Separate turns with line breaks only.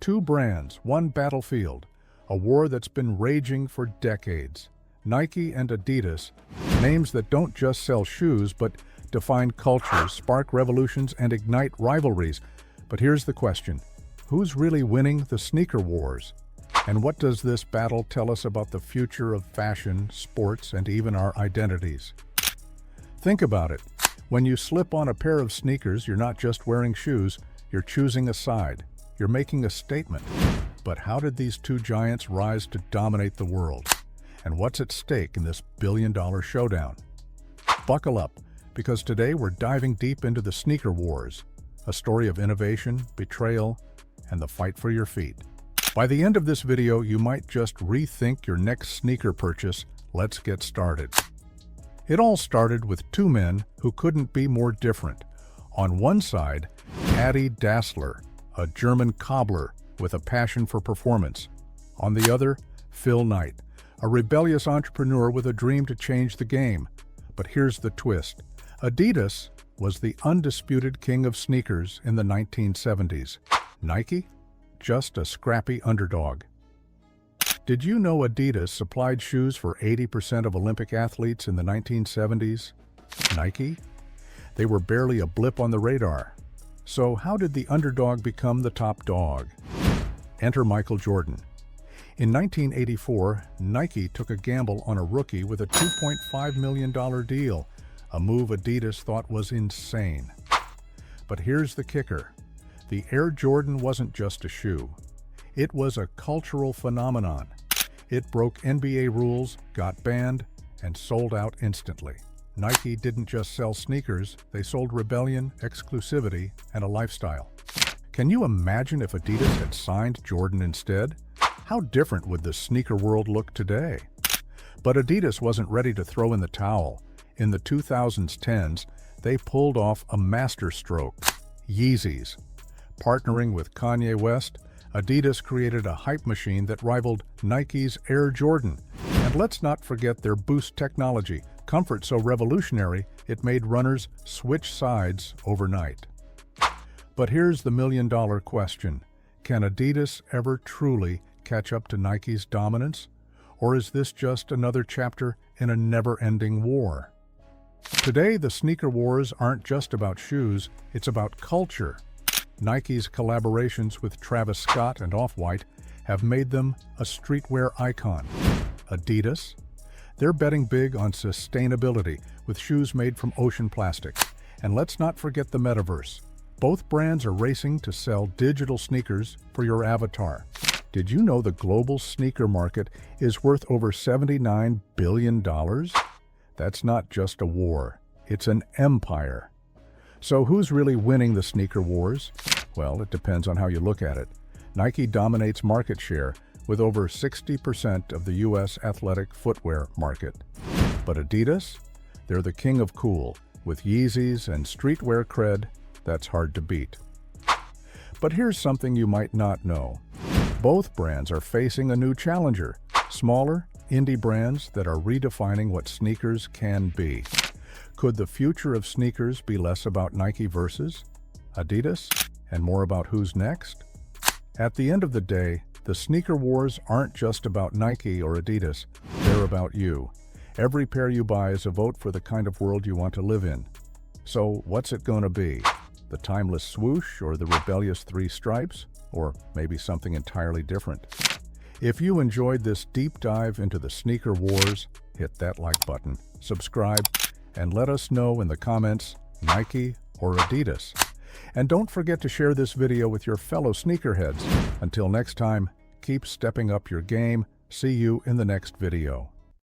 Two brands, one battlefield, a war that's been raging for decades. Nike and Adidas, names that don't just sell shoes but define cultures, spark revolutions, and ignite rivalries. But here's the question: who's really winning the sneaker wars? And what does this battle tell us about the future of fashion, sports, and even our identities? Think about it. When you slip on a pair of sneakers, you're not just wearing shoes, you're choosing a side. You're making a statement. But how did these two giants rise to dominate the world? And what's at stake in this billion-dollar showdown? Buckle up, because today we're diving deep into the sneaker wars, a story of innovation, betrayal, and the fight for your feet. By the end of this video, you might just rethink your next sneaker purchase. Let's get started. It all started with two men who couldn't be more different. On one side, Adi Dassler, a German cobbler with a passion for performance. On the other, Phil Knight, a rebellious entrepreneur with a dream to change the game. But here's the twist. Adidas was the undisputed king of sneakers in the 1970s. Nike? Just a scrappy underdog. Did you know Adidas supplied shoes for 80% of Olympic athletes in the 1970s? Nike? They were barely a blip on the radar. So how did the underdog become the top dog? Enter Michael Jordan. In 1984, Nike took a gamble on a rookie with a $2.5 million deal, a move Adidas thought was insane. But here's the kicker. The Air Jordan wasn't just a shoe. It was a cultural phenomenon. It broke NBA rules, got banned, and sold out instantly. Nike didn't just sell sneakers, they sold rebellion, exclusivity, and a lifestyle. Can you imagine if Adidas had signed Jordan instead? How different would the sneaker world look today? But Adidas wasn't ready to throw in the towel. In the 2010s, they pulled off a masterstroke: Yeezys. Partnering with Kanye West, Adidas created a hype machine that rivaled Nike's Air Jordan. And let's not forget their Boost technology, comfort so revolutionary it made runners switch sides overnight. But here's the million-dollar question. Can Adidas ever truly catch up to Nike's dominance? Or is this just another chapter in a never-ending war? Today, the sneaker wars aren't just about shoes, it's about culture. Nike's collaborations with Travis Scott and Off-White have made them a streetwear icon. Adidas? They're betting big on sustainability with shoes made from ocean plastic. And let's not forget the metaverse. Both brands are racing to sell digital sneakers for your avatar. Did you know the global sneaker market is worth over $79 billion? That's not just a war, it's an empire. So who's really winning the sneaker wars? Well, it depends on how you look at it. Nike dominates market share with over 60% of the US athletic footwear market. But Adidas? They're the king of cool, with Yeezys and streetwear cred that's hard to beat. But here's something you might not know. Both brands are facing a new challenger, smaller, indie brands that are redefining what sneakers can be. Could the future of sneakers be less about Nike versus Adidas and more about who's next? At the end of the day, the sneaker wars aren't just about Nike or Adidas, they're about you. Every pair you buy is a vote for the kind of world you want to live in. So what's it going to be? The timeless swoosh or the rebellious three stripes? Or maybe something entirely different? If you enjoyed this deep dive into the sneaker wars, hit that like button, subscribe, and let us know in the comments, Nike or Adidas. And don't forget to share this video with your fellow sneakerheads. Until next time, keep stepping up your game. See you in the next video.